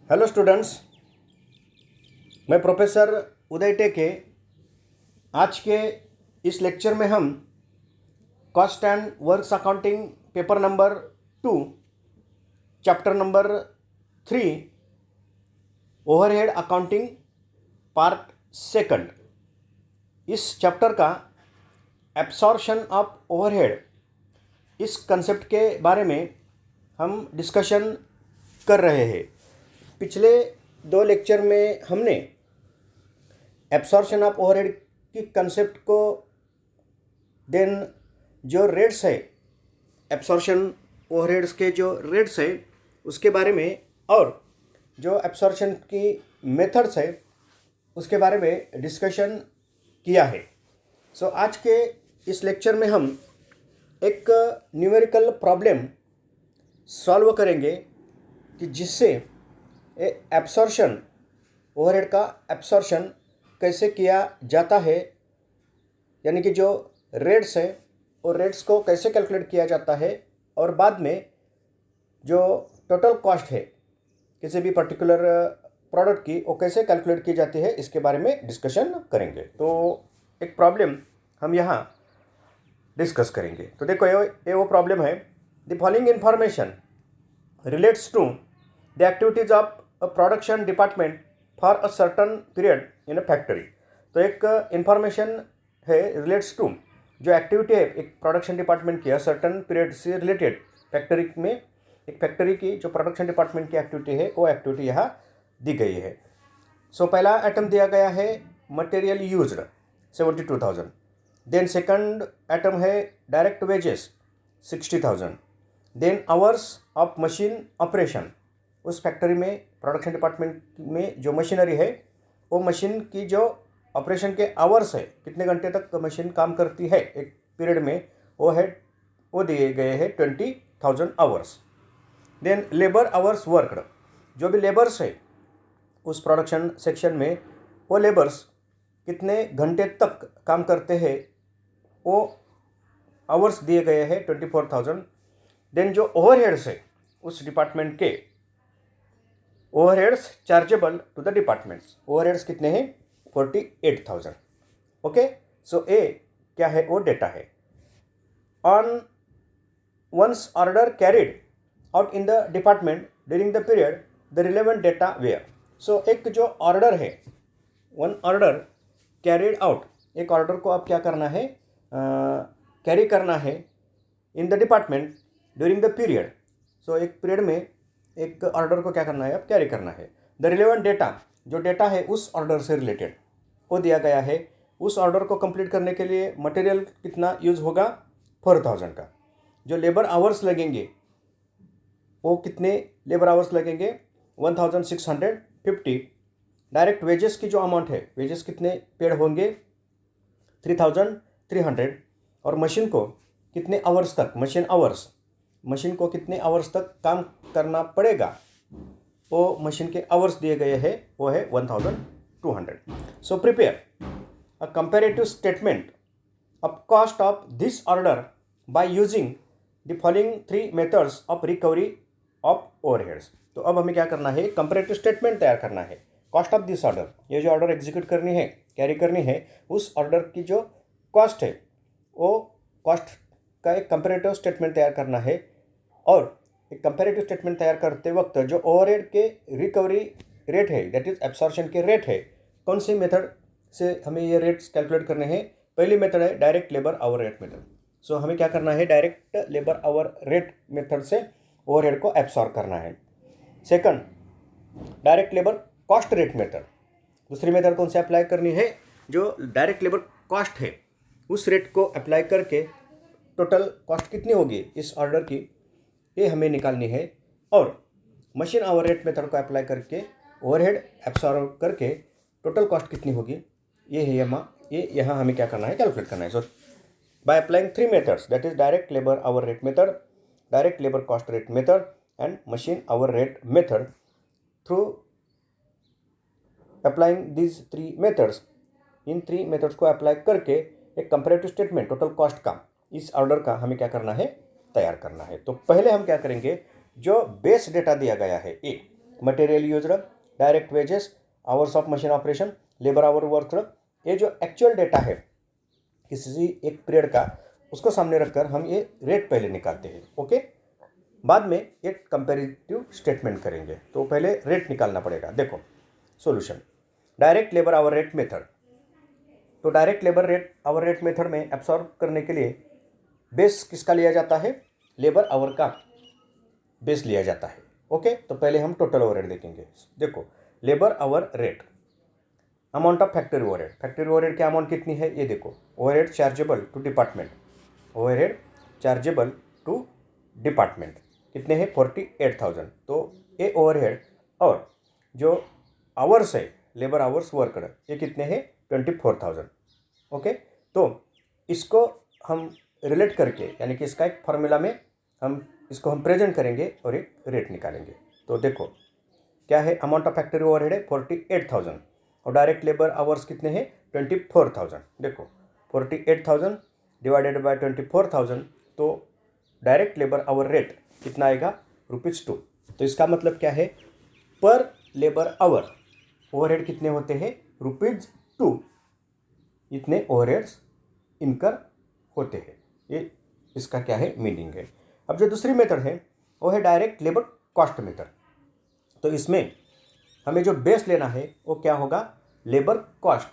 Hello students, मैं professor उदय टेके। आज के इस लेक्चर में हम cost and works accounting paper number 2 chapter number 3 overhead accounting part second, इस चैप्टर का एब्सॉर्प्शन ऑफ ओवरहेड, इस कंसेप्ट के बारे में हम डिस्कशन कर रहे हैं। पिछले 2 लेक्चर में हमने एब्सॉर्प्शन ऑफ ओवरहेड की कंसेप्ट को, देन जो रेट्स है, एब्सॉर्प्शन ओवरहेड्स के जो रेट्स है उसके बारे में, और जो एब्सॉर्प्शन की मेथड्स है उसके बारे में डिस्कशन किया है। सो आज के इस लेक्चर में हम एक न्यूमेरिकल प्रॉब्लम सॉल्व करेंगे कि जिससे एब्सॉर्प्शन ओवरहेड का एब्सॉर्प्शन कैसे किया जाता है, यानी कि जो रेट्स है वो रेट्स को कैसे कैलकुलेट किया जाता है, और बाद में जो टोटल कॉस्ट है किसी भी पर्टिकुलर प्रोडक्ट की वो कैसे कैलकुलेट की जाती है, इसके बारे में डिस्कशन करेंगे। तो एक प्रॉब्लम हम यहाँ डिस्कस करेंगे। तो देखो, ये वो प्रॉब्लम है। The following information relates to the activities of a production department for a certain period in a factory. तो एक इंफॉर्मेशन है रिलेट्स टू, जो एक्टिविटी है एक प्रोडक्शन डिपार्टमेंट की सर्टन पीरियड से रिलेटेड, फैक्ट्री में एक फैक्ट्री की जो प्रोडक्शन डिपार्टमेंट की एक्टिविटी है वो एक्टिविटी यहाँ दी गई है। सो पहला आइटम दिया गया है material used 72,000। Then second item है direct wages 60,000। Then hours of machine operation, उस फैक्ट्री में प्रोडक्शन डिपार्टमेंट में जो मशीनरी है वो मशीन की जो ऑपरेशन के आवर्स है, कितने घंटे तक मशीन काम करती है एक पीरियड में, वो दिए गए हैं 20,000 hours. Then labour hours worked, जो भी लेबर्स है उस प्रोडक्शन सेक्शन में वो लेबर्स कितने घंटे तक काम करते हैं वो आवर्स दिए गए हैं 24,000। देन जो ओवरहेड्स है उस डिपार्टमेंट के, overheads chargeable to the departments, overheads कितने हैं 48,000। ओके, सो ए क्या है वो डेटा है। On once order carried out in the department during the period the relevant data were. So एक जो ऑर्डर है, वन ऑर्डर कैरिड आउट, एक ऑर्डर को अब क्या करना है, कैरी करना है in the department during the period. So एक पीरियड में एक ऑर्डर को क्या करना है, अब कैरी करना है। द रिलेवेंट डेटा, जो डेटा है उस ऑर्डर से रिलेटेड वो दिया गया है। उस ऑर्डर को कंप्लीट करने के लिए मटेरियल कितना यूज़ होगा 4,000 का। जो लेबर आवर्स लगेंगे वो कितने लेबर आवर्स लगेंगे 1,650। डायरेक्ट वेजेस की जो अमाउंट है, वेजेस कितने पेड होंगे 3,300। और मशीन को कितने आवर्स तक, मशीन को कितने आवर्स तक काम करना पड़ेगा, वो मशीन के आवर्स दिए गए हैं, वो है 1,200। So prepare a comparative statement of cost of this order by using the following 3 methods of recovery of overheads. तो अब हमें क्या करना है, कंपैरेटिव स्टेटमेंट तैयार करना है। कॉस्ट ऑफ दिस ऑर्डर, ये जो ऑर्डर एग्जीक्यूट करनी है, कैरी करनी है, उस ऑर्डर की जो कॉस्ट है वो कॉस्ट का एक कंपैरेटिव स्टेटमेंट तैयार करना है। और एक कंपैरेटिव स्टेटमेंट तैयार करते वक्त जो ओवरहेड के रिकवरी रेट है, दैट इज एब्सॉर्प्शन के रेट है, कौन सी मेथड से हमें ये रेट्स कैलकुलेट करने हैं। पहली मेथड है direct labour hour rate method. So हमें क्या करना है, direct labour hour rate method से ओवरहेड को एब्सॉर्ब करना है। Second, direct labour cost rate method. दूसरी मेथड कौन सी अप्लाई करनी है, जो डायरेक्ट लेबर कॉस्ट है उस रेट को अप्लाई करके टोटल कॉस्ट कितनी होगी इस ऑर्डर की, ये हमें निकालनी है। और मशीन आवर रेट मेथड को अप्लाई करके ओवरहेड एब्सॉर्ब करके टोटल कॉस्ट कितनी होगी, ये है यहाँ हमें क्या करना है, कैलकुलेट करना है। So by applying 3 methods, that is direct labour hour rate method, direct labour cost rate method and machine hour rate method, through applying these 3 methods, इन 3 मेथड्स को अप्लाई करके एक कंपैरेटिव स्टेटमेंट टोटल कॉस्ट का, इस order का हमें क्या करना है, तैयार करना है। तो पहले हम क्या करेंगे, जो बेस डेटा दिया गया है a, material used, direct wages, hours of machine operation, labour hour work. ये जो एक्चुअल डेटा है किसी एक पीरियड का, उसको सामने रखकर हम ये रेट पहले निकालते हैं। ओके, बाद में एक कंपैरेटिव स्टेटमेंट करेंगे। तो पहले रेट निकालना पड़ेगा। देखो solution, direct labour hour rate method. तो direct labour rate hour rate method में एब्सॉर्ब करने के लिए बेस किसका लिया जाता है? लेबर आवर का बेस लिया जाता है। ओके, तो पहले हम टोटल ओवरहेड देखेंगे। देखो labour hour rate, amount of factory overhead. Factory overhead की अमाउंट कितनी है ये देखो। Overhead chargeable to department, overhead chargeable to department कितने हैं? 48,000। तो ये ओवरहेड और जो आवर्स है लेबर आवर्स वर्कड ये कितने हैं? 24,000। ओके, तो इसको हम रिलेट करके यानी कि इसका एक फॉर्मूला में इसको हम प्रेजेंट करेंगे और एक रेट निकालेंगे। तो देखो क्या है, अमाउंट ऑफ फैक्ट्री ओवरहेड है 48,000 और डायरेक्ट लेबर आवर्स कितने हैं? 24,000। देखो 48,000 डिवाइडेड बाय 24,000, तो डायरेक्ट लेबर आवर रेट कितना आएगा? ₹2। तो इसका मतलब क्या है? पर लेबर आवर ओवरहेड कितने होते हैं? ₹2। इतने ओवरहेड्स इनकर होते हैं। ये इसका क्या है? मीनिंग है। अब जो दूसरी मेथड है वो है डायरेक्ट लेबर कॉस्ट मेथड। तो इसमें हमें जो बेस लेना है वो क्या होगा? लेबर कॉस्ट,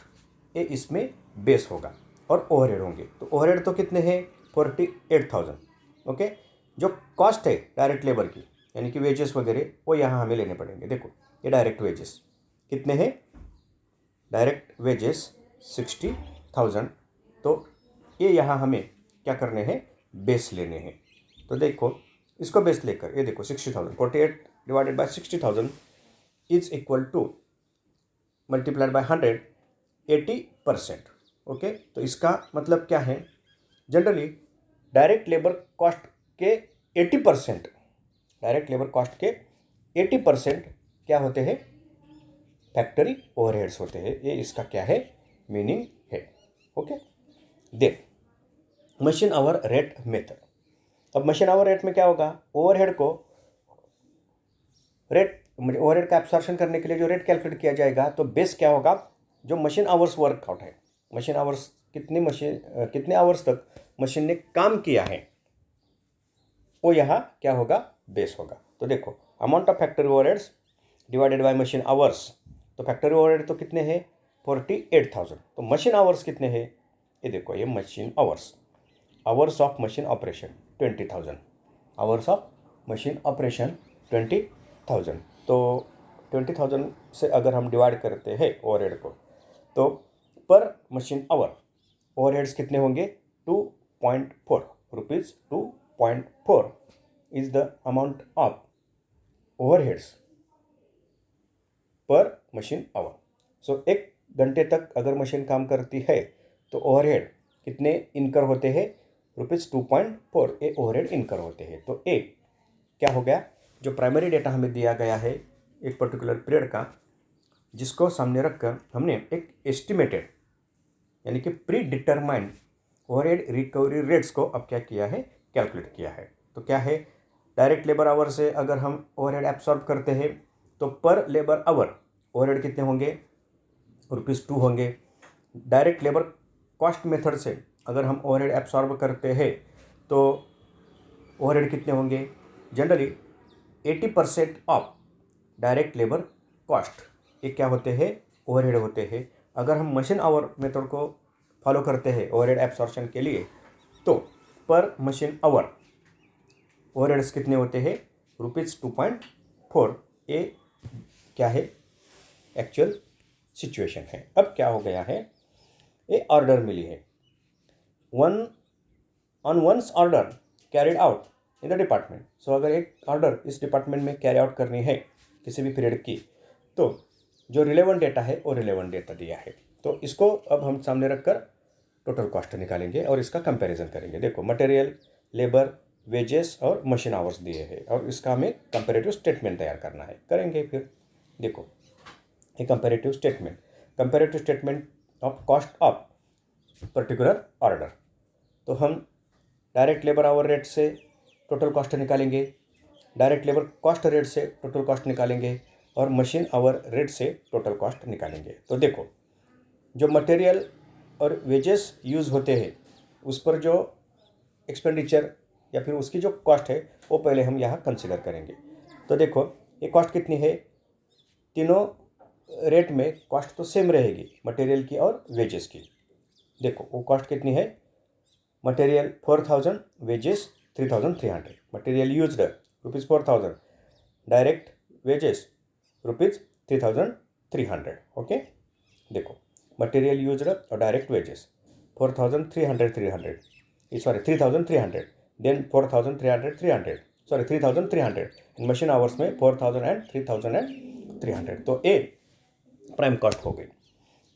ये इसमें बेस होगा और ओवरहेड होंगे। तो ओवरहेड तो कितने हैं? 48,000। ओके, जो कॉस्ट है डायरेक्ट लेबर की यानी कि वेजेस वगैरह वो यहाँ हमें लेने पड़ेंगे। देखो ये डायरेक्ट वेजेस कितने हैं? Direct wages 60,000। तो ये यहाँ हमें क्या करने हैं? बेस लेने हैं। तो देखो इसको बेस लेकर ये देखो 60,000, 48 divided by 60,000 is equal two multiplied by 100, 80%। Okay, तो इसका मतलब क्या है? जनरली डायरेक्ट लेबर कॉस्ट के 80%, डायरेक्ट लेबर कॉस्ट के 80% क्या होते हैं? फैक्ट्री ओवरहेड्स होते हैं। ये इसका क्या है? मीनिंग है। ओके, देख मशीन आवर रेट मेथड। अब मशीन आवर रेट में क्या होगा? ओवरहेड को रेट ओवरहेड का एब्सॉर्प्शन करने के लिए जो रेट कैलकुलेट किया जाएगा, तो बेस क्या होगा? जो मशीन आवर्स वर्कआउट है, मशीन आवर्स कितने आवर्स तक मशीन ने काम किया है, वो यहाँ क्या होगा? बेस होगा। तो देखो amount of factory overheads divided by machine hours. तो फैक्ट्री ओवरहेड तो कितने हैं? 48,000। तो मशीन आवर्स कितने हैं? ये देखो ये machine hours, hours of machine operation 20,000, hours of machine operation 20,000। तो 20,000 से अगर हम डिवाइड करते हैं ओवरहेड को, तो पर मशीन आवर ओवरहेड्स कितने होंगे? 2.4 rupees. 2.4 is the amount of overheads पर मशीन आवर। सो एक घंटे तक अगर मशीन काम करती है तो ओवरहेड कितने इनकर होते हैं? ₹2.4 ये ओवरहेड इनकर होते हैं। तो ए क्या हो गया? जो प्राइमरी डेटा हमें दिया गया है एक पर्टिकुलर पीरियड का, जिसको सामने रखकर हमने एक एस्टिमेटेड यानी कि pre determined overhead recovery rates को अब क्या किया है? कैलकुलेट किया है। तो क्या है? डायरेक्ट लेबर आवर से अगर हम ओवरहेड एब्सॉर्ब करते हैं तो पर लेबर आवर ओवरहेड कितने होंगे? ₹2 होंगे। डायरेक्ट लेबर कॉस्ट मेथड से अगर हम ओवरहेड एब्सॉर्ब करते हैं तो ओवरहेड कितने होंगे? Generally 80% of direct labour cost ये क्या होते हैं? ओवरहेड होते हैं। अगर हम मशीन आवर मेथड को फॉलो करते हैं ओवरहेड एब्सॉर्प्शन के लिए, तो पर मशीन आवर ओवरहेड्स कितने होते हैं? ₹2.4। ये क्या है? एक्चुअल सिचुएशन है। अब क्या हो गया है? ये ऑर्डर मिली है, on once order carried out in the department. So अगर एक ऑर्डर इस डिपार्टमेंट में कैरी आउट करनी है किसी भी पीरियड की, तो जो रिलेवेंट डेटा है वो रिलेवेंट डेटा दिया है। तो इसको अब हम सामने रखकर टोटल कॉस्ट निकालेंगे और इसका कंपैरिजन करेंगे। देखो मटेरियल, लेबर, वेजेस और मशीन आवर्स दिए हैं और इसका हमें कंपैरेटिव स्टेटमेंट तैयार करना है। करेंगे फिर। देखो ये comparative statement of cost of particular order. तो हम डायरेक्ट लेबर आवर रेट से टोटल कॉस्ट निकालेंगे, डायरेक्ट लेबर कॉस्ट रेट से टोटल कॉस्ट निकालेंगे, और मशीन आवर रेट से टोटल कॉस्ट निकालेंगे। तो देखो, जो मटेरियल और वेजेस यूज़ होते हैं उस पर जो एक्सपेंडिचर या फिर उसकी जो कॉस्ट है वो पहले हम यहाँ कंसिडर करेंगे। तो देखो, ये कॉस्ट कितनी है, तीनों रेट में कॉस्ट तो सेम रहेगी, मटेरियल की और वेजेस की। देखो वो कॉस्ट कितनी है, material 4000, wages 3300। Material used ₹4000, direct wages ₹3300। Okay, देखो मटेरियल यूज्ड और direct wages 4300, sorry 3300, then 4300, sorry 3300, machine hours में 4000 एंड 3300। तो ए प्राइम कॉस्ट हो गई।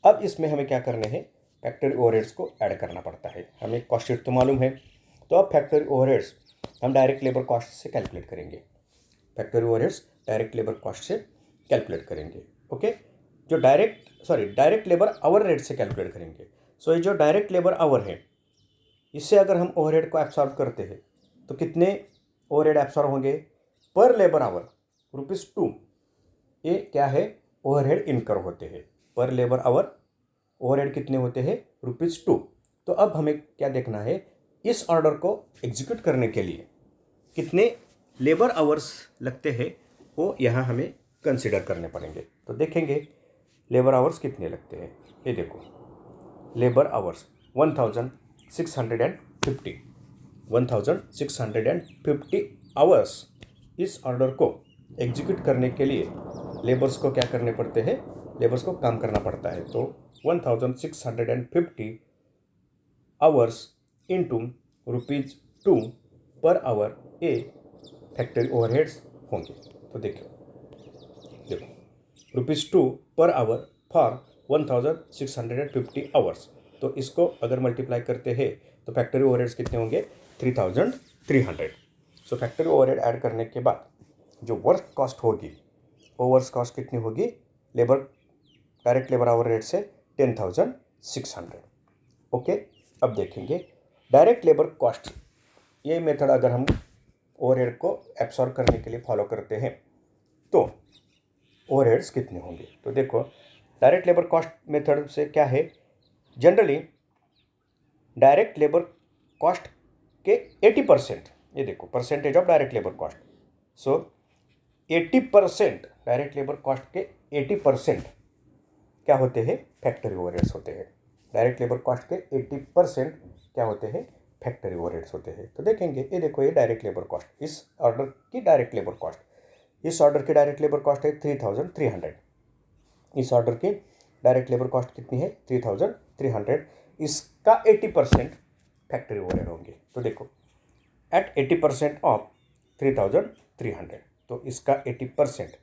अब इसमें हमें क्या करने हैं, फैक्ट्री ओवरहेड्स को ऐड करना पड़ता है। हमें कॉस्ट शीट तो मालूम है, तो अब फैक्ट्री ओवरहेड्स हम डायरेक्ट लेबर कॉस्ट से कैलकुलेट करेंगे। Factory overheads direct labour cost से कैलकुलेट करेंगे। ओके, जो डायरेक्ट लेबर आवर रेट से कैलकुलेट करेंगे। सो ये जो डायरेक्ट लेबर आवर है, इससे अगर हम ओवरहेड को एब्सॉर्ब करते हैं तो कितने ओवरहेड एब्सॉर्ब होंगे, पर लेबर आवर ₹2। ये क्या है, ओवरहेड इनकर होते हैं। पर लेबर आवर ओवरहेड कितने होते हैं, ₹2। तो अब हमें क्या देखना है, इस ऑर्डर को एग्जीक्यूट करने के लिए कितने लेबर आवर्स लगते हैं वो यहाँ हमें कंसिडर करने पड़ेंगे। तो देखेंगे लेबर आवर्स कितने लगते हैं। ये देखो, लेबर आवर्स 1650 आवर्स। इस ऑर्डर को एग्जीक्यूट करने के लिए लेबर्स को क्या करने पड़ते हैं, लेबर्स को काम करना पड़ता है। तो 1650 आवर्स इंटू ₹2 पर आवर, ये फैक्ट्री ओवरहेड्स होंगे। तो देखो ₹2 पर आवर फॉर 1650 आवर्स। तो इसको अगर मल्टीप्लाई करते हैं तो फैक्ट्री ओवरहेड्स कितने होंगे, 3300। सो फैक्ट्री ओवरहेड ऐड करने के बाद जो वर्क कॉस्ट होगी, वो वर्क कॉस्ट कितनी होगी, labour direct labour hour rate से 10,600। ओके, अब देखेंगे डायरेक्ट लेबर कॉस्ट। ये मेथड अगर हम ओवरहेड को एब्सॉर्ब करने के लिए फॉलो करते हैं तो ओवरहेड्स कितने होंगे। तो देखो, डायरेक्ट लेबर कॉस्ट मेथड से क्या है, जनरली डायरेक्ट लेबर कॉस्ट के 80%, ये देखो percentage of direct labour cost. So 80% direct labour cost के 80% क्या होते हैं, फैक्ट्री ओवरहेड्स होते हैं। डायरेक्ट लेबर कॉस्ट के 80% क्या होते हैं, फैक्ट्री ओवरहेड्स होते हैं। तो देखेंगे, ये देखो ये डायरेक्ट लेबर कॉस्ट, इस ऑर्डर की डायरेक्ट लेबर कॉस्ट, इस ऑर्डर की डायरेक्ट लेबर कॉस्ट है 3300। इस ऑर्डर की डायरेक्ट लेबर कॉस्ट कितनी है, 3300। इसका 80% फैक्ट्री ओवरहेड होंगे। तो देखो, एट 80% ऑफ 3300, तो इसका 80%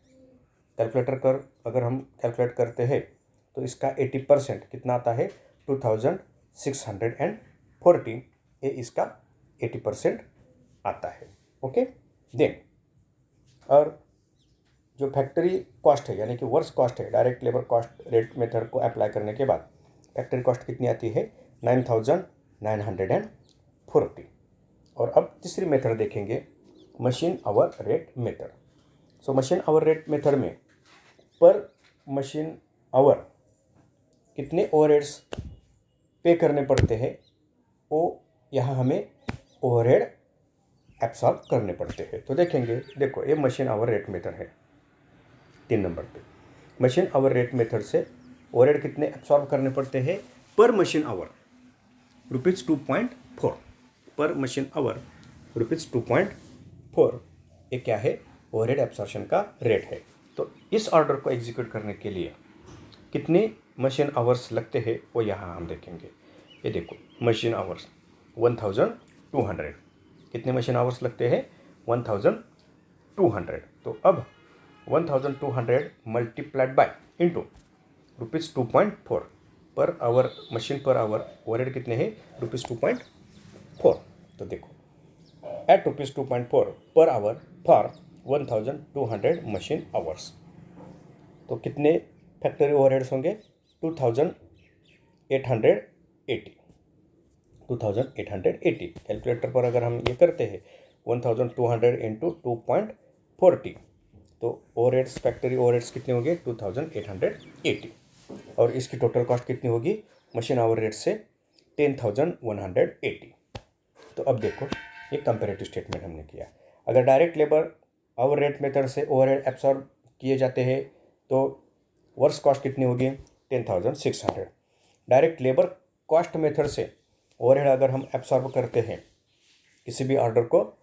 कैलकुलेटर कर अगर हम कैलकुलेट करते हैं तो इसका 80% कितना आता है, 2640। ये इसका 80% आता है। ओके, देन और जो फैक्ट्री कॉस्ट है यानी कि वर्क्स कॉस्ट है, direct labour cost rate method को अप्लाई करने के बाद फैक्ट्री कॉस्ट कितनी आती है, 9940। और अब तीसरी मेथड देखेंगे, machine hour rate method. So machine hour rate method में पर मशीन आवर कितने ओवरहेड्स पे करने पड़ते हैं, वो यहाँ हमें ओवरहेड एब्सॉर्ब करने पड़ते हैं। तो देखेंगे, देखो ये मशीन आवर रेट मेथड है 3 नंबर पे। मशीन आवर रेट मेथड से ओवरहेड कितने एब्सॉर्ब करने पड़ते हैं, पर मशीन आवर ₹2.4 पर मशीन आवर ₹2.4। ये क्या है, ओवरहेड एब्सॉर्प्शन का रेट है। तो इस ऑर्डर को एग्जीक्यूट करने के लिए कितने मशीन आवर्स लगते हैं वो यहाँ हम देखेंगे। ये देखो, मशीन आवर्स 1200, कितने मशीन आवर्स लगते हैं, 1200। तो अब 1200 multiplied by into ₹2.4 per hour, machine per hour overhead कितने हैं, ₹2.4। तो देखो, eight ₹2.4 per hour for 1200 machine hours, तो कितने फैक्ट्री ओवरहेड्स होंगे, 2880। कैलकुलेटर पर अगर हम ये करते हैं 1200 इंटू 2.40, तो ओवरहेड्स, फैक्ट्री ओवरहेड्स कितने होंगे 2880, और इसकी टोटल कॉस्ट कितनी होगी मशीन आवर रेट से 10180। तो अब देखो ये कंपैरेटिव स्टेटमेंट हमने किया। अगर direct labour hour rate method से ओवरहेड एब्सॉर्ब किए जाते हैं तो वर्क्स कॉस्ट कितनी होगी 10600। डायरेक्ट लेबर कॉस्ट मेथड से ओवरहेड अगर हम एब्सॉर्ब करते हैं किसी भी ऑर्डर को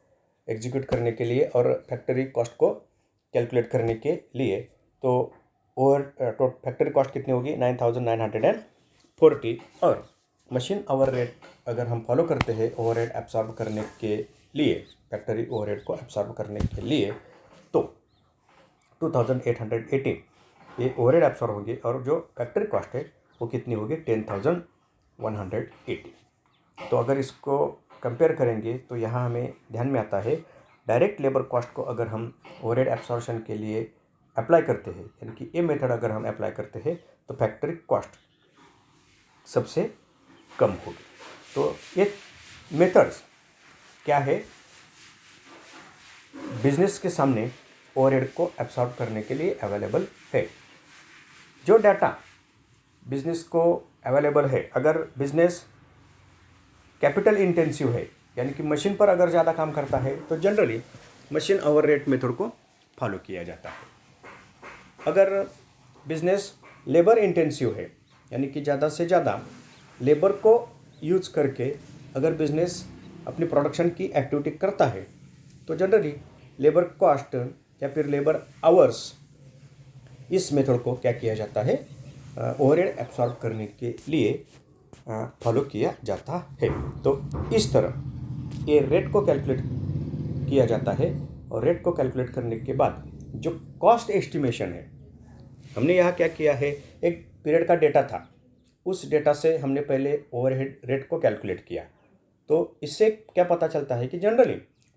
एग्जीक्यूट करने के लिए और फैक्ट्री कॉस्ट को कैलकुलेट करने के लिए, तो फैक्ट्री कॉस्ट कितनी होगी 9940, और मशीन आवर रेट अगर हम फॉलो करते हैं ओवरहेड एब्सॉर्ब करने के लिए, फैक्ट्री ओवरहेड को एब्सॉर्ब करने के लिए, तो 2880 ये ओवरहेड एब्सॉर्ब होगी, और जो फैक्ट्री कॉस्ट है वो कितनी होगी 10180। तो अगर इसको कंपेयर करेंगे तो यहाँ हमें ध्यान में आता है डायरेक्ट लेबर कॉस्ट को अगर हम ओवरहेड एब्सॉर्प्शन के लिए अप्लाई करते हैं, यानी कि ये मेथड अगर हम अप्लाई करते हैं तो फैक्ट्री कॉस्ट सबसे कम होगी। तो ये मेथड्स क्या है बिजनेस के सामने ओवरहेड को एब्सॉर्ब करने के लिए अवेलेबल है। जो डाटा बिजनेस को अवेलेबल है, अगर बिजनेस कैपिटल इंटेंसिव है यानी कि मशीन पर अगर ज़्यादा काम करता है तो generally machine hour rate method को फॉलो किया जाता है। अगर बिजनेस लेबर इंटेंसिव है यानी कि ज़्यादा से ज़्यादा लेबर को यूज करके अगर बिजनेस अपनी प्रोडक्शन की एक्टिविटी करता है तो जनरली लेबर कॉस्ट या फिर लेबर आवर्स, इस मेथड को क्या किया जाता है ओवरहेड एब्सॉर्ब करने के लिए फॉलो किया जाता है। तो इस तरह ये रेट को कैलकुलेट किया जाता है, और रेट को कैलकुलेट करने के बाद जो कॉस्ट एस्टिमेशन है, हमने यहाँ क्या किया है एक पीरियड का डेटा था, उस डेटा से हमने पहले ओवरहेड रेट को कैलकुलेट किया। तो इससे क्या पता चलता है कि जनरली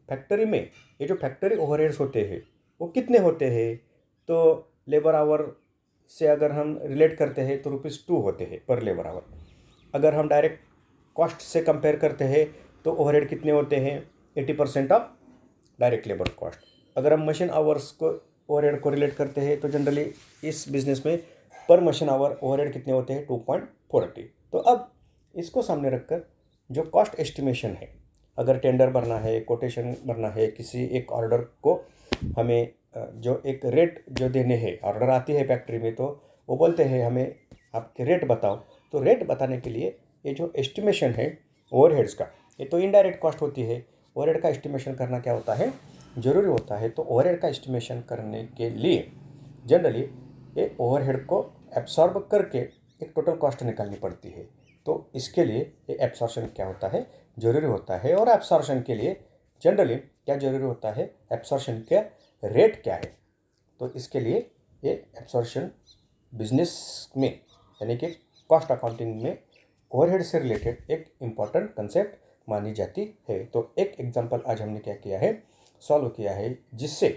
फैक्ट्री में ये जो फैक्ट्री ओवरहेड्स होते हैं वो कितने होते हैं, तो लेबर आवर से अगर हम रिलेट करते हैं तो ₹2 होते हैं पर लेबर आवर। अगर हम डायरेक्ट कॉस्ट से कंपेयर करते हैं तो ओवरहेड कितने होते हैं 80% ऑफ डायरेक्ट लेबर कॉस्ट। अगर हम मशीन आवर्स को ओवरहेड को रिलेट करते हैं तो जनरली इस बिजनेस में पर मशीन आवर ओवरहेड कितने होते हैं 2.40। तो अब इसको सामने रखकर जो कॉस्ट एस्टिमेशन है, अगर टेंडर भरना है, कोटेशन भरना है, किसी एक ऑर्डर को हमें जो एक रेट जो देने हैं, ऑर्डर आती है फैक्ट्री में तो वो बोलते हैं हमें आपके रेट बताओ। तो रेट बताने के लिए ये जो एस्टिमेशन है ओवरहेड्स का, ये तो इनडायरेक्ट कॉस्ट होती है, ओवरहेड का एस्टिमेशन करना क्या होता है ज़रूरी होता है। तो ओवरहेड का एस्टिमेशन करने के लिए जनरली ये ओवरहेड को एब्सॉर्ब करके एक टोटल कॉस्ट निकालनी पड़ती है। तो इसके लिए ये एब्सॉर्प्शन क्या होता है ज़रूरी होता है, और एब्सॉर्प्शन के लिए जनरली क्या ज़रूरी होता है, एब्सॉर्प्शन का रेट क्या है। तो इसके लिए ये एब्सॉर्प्शन बिजनेस में यानी कि कॉस्ट अकाउंटिंग में ओवरहेड से रिलेटेड एक इम्पॉर्टेंट कंसेप्ट मानी जाती है। तो एक एग्जांपल आज हमने क्या किया है सॉल्व किया है, जिससे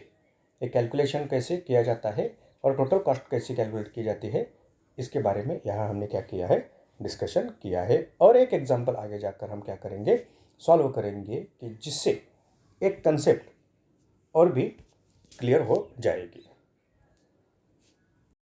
एक कैलकुलेशन कैसे किया जाता है और टोटल कॉस्ट कैसे कैलकुलेट की जाती है, इसके बारे में यहाँ हमने क्या किया है डिस्कशन किया है। और एक एग्जांपल आगे जाकर हम क्या करेंगे सॉल्व करेंगे कि जिससे एक कंसेप्ट और भी क्लियर हो जाएगी।